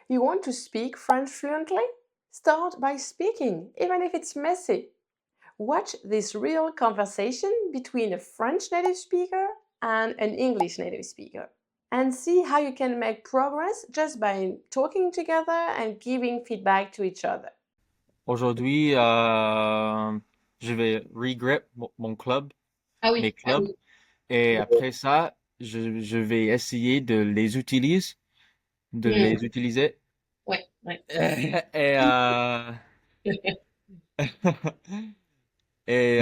You want to speak French fluently? Start by speaking, even if it's messy. Watch this real conversation between a French native speaker and an English native speaker and see how you can make progress just by talking together and giving feedback to each other. Aujourd'hui, je vais regrouper mon club, Ah mes oui, ah clubs, oui. et après ça, je vais essayer de les utiliser. Ouais, ouais. Et, et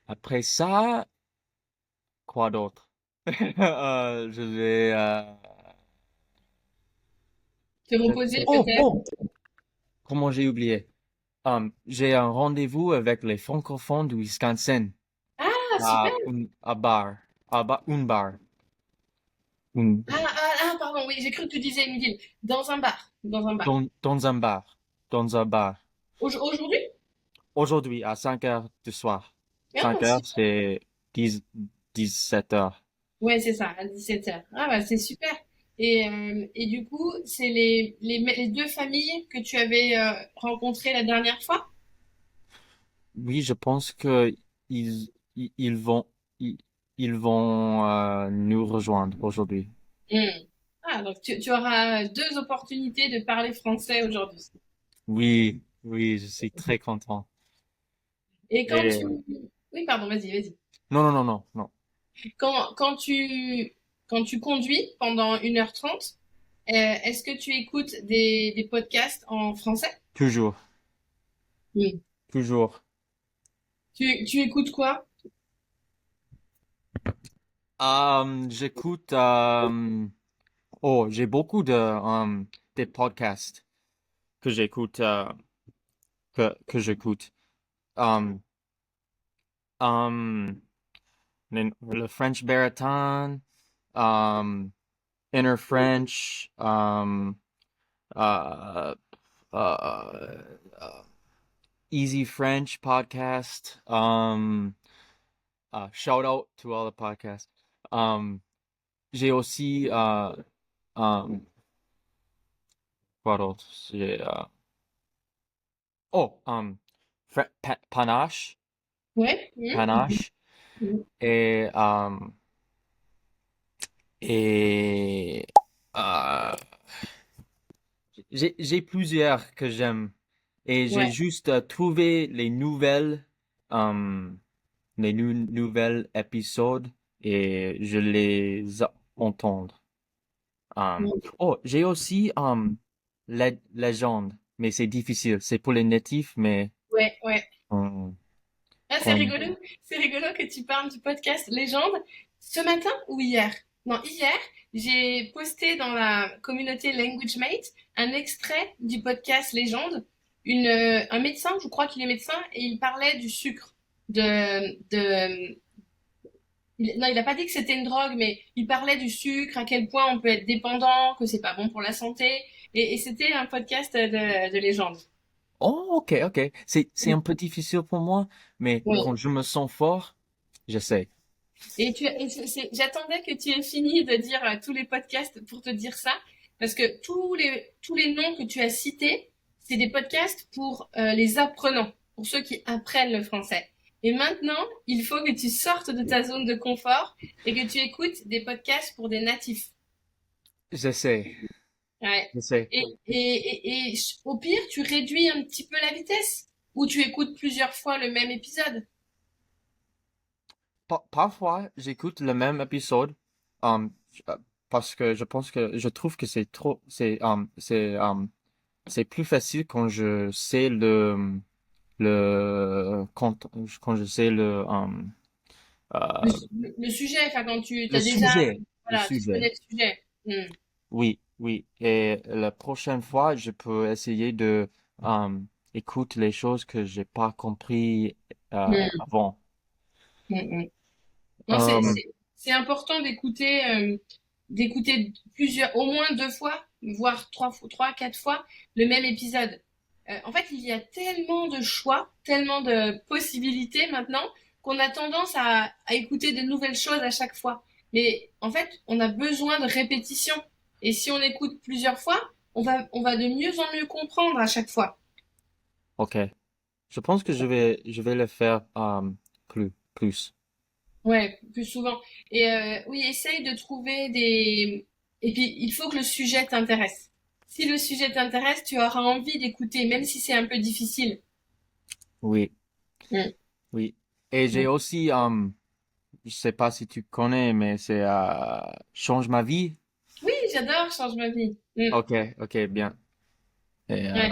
après ça, quoi d'autre? Je vais... Te reposer Oh, peut-être. oh! Comment j'ai oublié? J'ai un rendez-vous avec les francophones du Wisconsin Ah, super. à bar, une bar. Une- Pardon, oui, j'ai cru que tu disais une ville. Dans un bar. Dans un bar. dans un bar. Dans un bar. Aujourd'hui? Aujourd'hui, à 5 heures du soir. Ah, 5 heures, super. c'est 17 heures. Ouais, c'est ça, à 17h. Ah, bah, c'est super. Et du coup, c'est les deux familles que tu avais rencontrées la dernière fois? Oui, je pense que ils vont, ils, ils vont nous rejoindre aujourd'hui. Hmm. Ah, donc tu auras deux opportunités de parler français aujourd'hui. Oui, oui, je suis très content. Et quand Et tu... Oui, pardon, vas-y, vas-y. non, non, non, non, non. Quand tu conduis pendant 1h30, est-ce que tu écoutes des podcasts en français? Toujours, Hmm. toujours. Tu écoutes quoi? J'écoute. Oh, j'ai beaucoup des podcasts que j'écoute, que j'écoute. Um, um, le French Baritone, um, Inner French, uh, uh, uh, Easy French podcast. Shout out to all the podcasts. J'ai aussi, um, quoi d'autre? Oh, Panache, Ouais. Hmm. Panache, et, et, euh, j'ai plusieurs que j'aime. Et j'ai Ouais. juste trouvé euh, nouvelles épisodes et je les entends. Um, oh, j'ai aussi Légende, mais c'est difficile. C'est pour les natifs, mais Ouais, ouais. euh, Ah, c'est comme rigolo. C'est rigolo que tu parles du podcast Légende. Ce matin ou hier? Non, hier, j'ai posté dans la communauté Language Mate un extrait du podcast Légende. Un médecin, je crois qu'il est médecin, et il parlait du sucre. Non, il n'a pas dit que c'était une drogue, mais il parlait du sucre, à quel point on peut être dépendant, que c'est pas bon pour la santé. Et c'était un podcast de légende. oh, ok, ok. C'est un peu difficile pour moi, mais Oui. quand je me sens fort, j'essaie. J'attendais que tu aies fini de dire tous les podcasts pour te dire ça, parce que tous les noms que tu as cités, c'est des podcasts pour les apprenants, pour ceux qui apprennent le français. Et maintenant, il faut que tu sortes de ta zone de confort et que tu écoutes des podcasts pour des natifs. J'essaie, Ouais. j'essaie. Et au pire, tu réduis un petit peu la vitesse ou tu écoutes plusieurs fois le même épisode. Parfois, j'écoute le même épisode um, euh, parce que je trouve que c'est plus facile quand je sais quand je sais Le, euh, le sujet, enfin, quand tu le as déjà, sujet, le voilà, tu sujet. connais le sujet. Hmm. Oui, oui. Et la prochaine fois, je peux essayer de écouter les choses que j'ai pas compris Hmm. avant. Hmm, hmm. Non, Euh, c'est important d'écouter plusieurs, au moins 2 fois, voire 3, 4 fois le même épisode. En fait, il y a tellement de choix, tellement de possibilités maintenant qu'on a tendance à écouter de nouvelles choses à chaque fois. Mais en fait, on a besoin de répétition Et si on écoute plusieurs fois, on va de mieux en mieux comprendre à chaque fois. Ok. Je pense que je vais le faire plus. Ouais, plus souvent. Et oui, essaye de trouver des... Et puis, il faut que le sujet t'intéresse. Si le sujet t'intéresse, tu auras envie d'écouter, même si c'est un peu difficile. Oui, Mm. oui. Et j'ai Mm. aussi, je sais pas si tu connais, mais c'est Change ma vie. Oui, j'adore Change ma vie. Mm. Ok, ok, bien. Et, Ouais.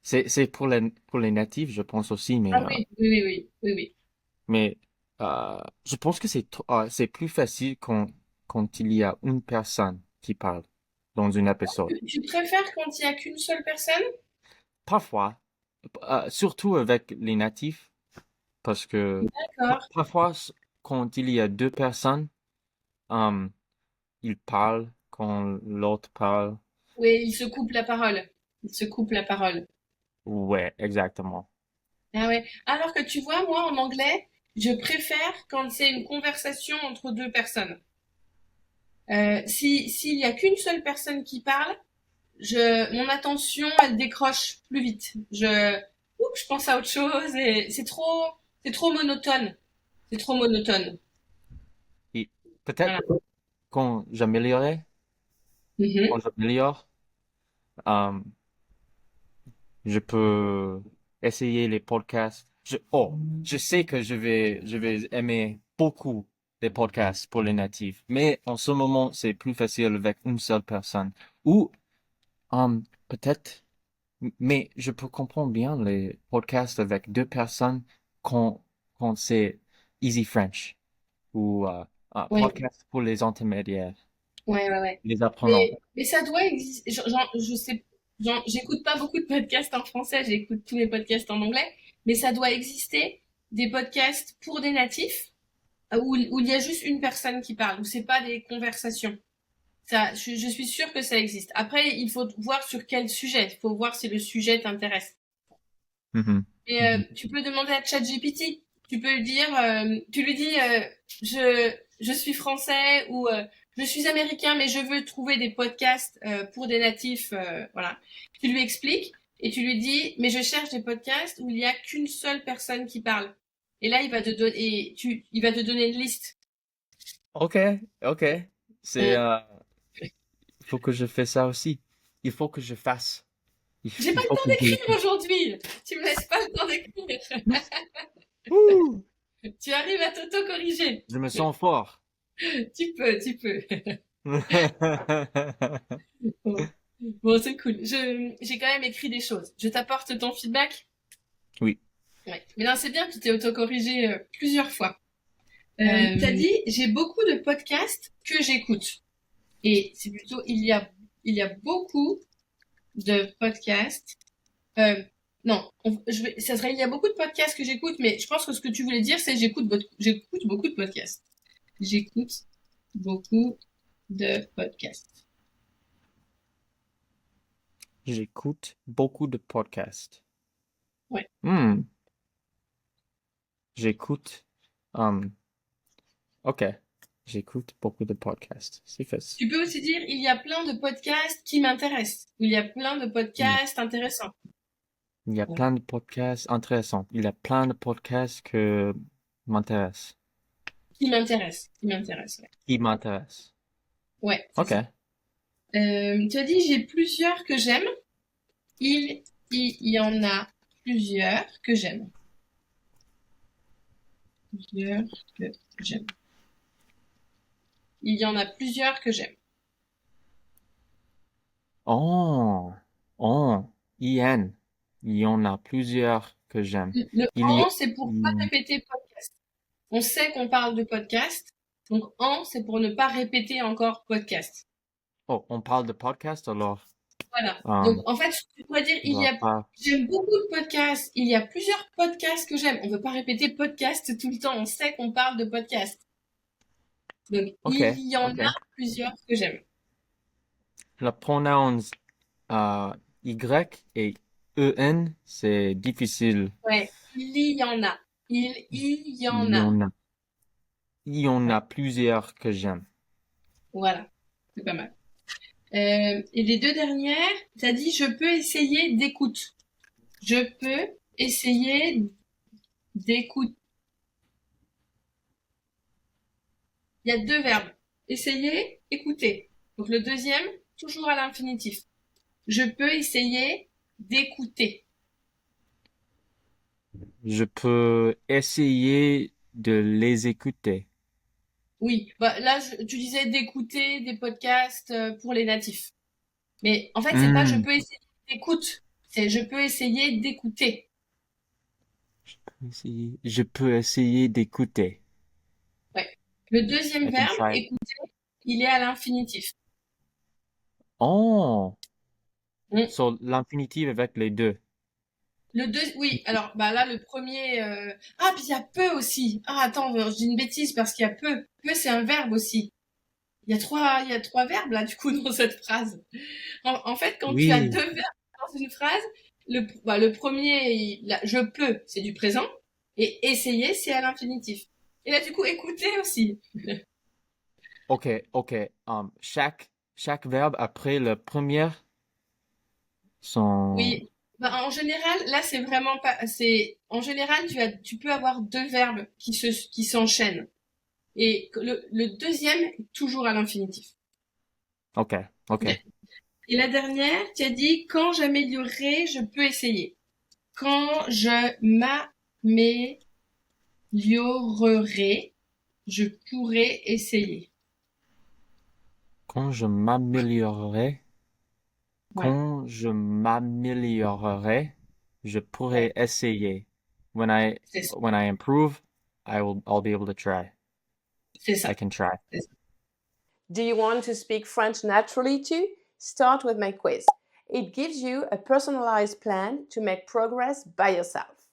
c'est pour les natifs, je pense aussi, Ah oui, oui, oui, oui, oui, oui. mais je pense que c'est plus facile quand il y a une personne qui parle dans une épisode. Tu préfères quand il y a qu'une seule personne? Parfois, surtout avec les natifs, parce que D'accord. parfois, quand il y a deux personnes, euh, ils parlent quand l'autre parle. Oui, il se coupe la parole. Il se coupe la parole. Ouais, exactement. Ah ouais. Alors que tu vois, moi, en anglais, je préfère quand c'est une conversation entre deux personnes. S'il y a qu'une seule personne qui parle, mon attention, elle décroche plus vite. Je pense à autre chose et c'est trop monotone. C'est trop monotone. Et peut-être Voilà. quand Mhm. j'améliore, euh, je peux essayer les podcasts. Je sais que je vais aimer beaucoup les podcasts pour les natifs, mais en ce moment, c'est plus facile avec une seule personne. Ou, peut-être, mais je peux comprendre bien les podcasts avec deux personnes quand, quand c'est Easy French ou un Ouais, podcast pour les intermédiaires, ouais, ouais, ouais. les apprenants. Mais ça doit exister. Je sais, j'écoute pas beaucoup de podcasts en français, j'écoute tous les podcasts en anglais, mais ça doit exister des podcasts pour des natifs où il y a juste une personne qui parle, où c'est pas des conversations. Ça, je suis sûre que ça existe. Après, il faut voir sur quel sujet. Il faut voir si le sujet t'intéresse. Mhm. Et Mhm. tu peux demander à ChatGPT. Tu peux lui dire, tu lui dis, je suis français ou je suis américain, mais je veux trouver des podcasts pour des natifs, voilà. Tu lui expliques et tu lui dis, mais je cherche des podcasts où il y a qu'une seule personne qui parle. Et là, il va te donner une liste. Ok, ok. C'est, Mm. il faut que je fasse ça aussi. Il faut que je fasse. J'ai pas Il le faut temps que d'écrire je... aujourd'hui. Tu me laisses pas le temps d'écrire. Ouh, Tu arrives à t'auto-corriger. je me sens fort. Tu peux, tu peux. Bon, bon, c'est cool. J'ai quand même écrit des choses. Je t'apporte ton feedback. Oui. Ouais. Mais non, c'est bien, tu t'es autocorrigé plusieurs fois. T'as dit, j'ai beaucoup de podcasts que j'écoute. Et c'est plutôt, il y a beaucoup de podcasts. Euh, non, ça serait, il y a beaucoup de podcasts que j'écoute, mais je pense que ce que tu voulais dire, c'est j'écoute beaucoup de podcasts. J'écoute beaucoup de podcasts. J'écoute beaucoup de podcasts. Ouais. Hmm. J'écoute. hum, ok. J'écoute beaucoup de podcasts. C'est facile. Tu peux aussi dire, il y a plein de podcasts qui m'intéressent. Il y a plein de Hmm. podcasts intéressants. Il y a plein de podcasts intéressants. Il y a plein de podcasts que m'intéressent. Qui m'intéressent, ouais. Qui m'intéressent. Ouais, c'est Ok. ça. Tu as dit, j'ai plusieurs que j'aime. Il y en a plusieurs que j'aime. Plusieurs que j'aime. Il y en a plusieurs que j'aime. Oh. Oh. IN. Il y en a plusieurs que j'aime. Le Il y a... en, c'est pour pas répéter podcast. On sait qu'on parle de podcast. Donc, en, c'est pour ne pas répéter encore podcast. Oh, on parle de podcast alors. Voilà. Donc, euh, en fait, tu pourrais dire, on va pas. j'aime beaucoup de podcasts. Il y a plusieurs podcasts que j'aime. On veut pas répéter podcast tout le temps. On sait qu'on parle de podcast. Donc, Ok. il y en Ok. a plusieurs que j'aime. La pronouns Y et EN, c'est difficile. Ouais. Il y en a. Il y Il en y a. en a. Il y en Ouais. a plusieurs que j'aime. Voilà. C'est pas mal. Et les deux dernières, t'as dit je peux essayer d'écoute. Je peux essayer d'écoute. Il y a deux verbes. Essayer, écouter. Donc le deuxième, toujours à l'infinitif. Je peux essayer d'écouter. Je peux essayer de les écouter. Oui, bah là tu disais d'écouter des podcasts pour les natifs. Mais en fait, c'est pas je Hmm. peux essayer d'écoute, c'est je peux essayer d'écouter. Je peux essayer d'écouter. Ouais. Le deuxième I can verbe, try. écouter, il est à l'infinitif. Oh, Mm. so l'infinitif avec les deux. Oui, alors bah là le premier ah puis il y a peu aussi. Ah attends, je dis une bêtise parce qu'il y a peu. Peu c'est un verbe aussi. Il y a trois verbes là du coup dans cette phrase. En fait, quand tu as Oui. deux verbes dans une phrase, le premier je peux, c'est du présent et essayer c'est à l'infinitif. Et là du coup écouter aussi. Ok, ok. Chaque verbe après le premier sont. Oui. Bah, en général, là, c'est vraiment pas, en général, tu peux avoir deux verbes qui s'enchaînent. Et le deuxième, est toujours à l'infinitif. Ok, ok. Et la dernière, tu as dit, quand j'améliorerai, je peux essayer. Quand je m'améliorerai, je pourrai essayer. Quand je m'améliorerai, Ouais, quand je m'améliorerai, je ouais, pourrai essayer. When I c'est ça. when I improve, I'll be able to try. C'est I ça. can try. C'est ça. Do you want to speak French naturally too? Start with my quiz. It gives you a personalized plan to make progress by yourself.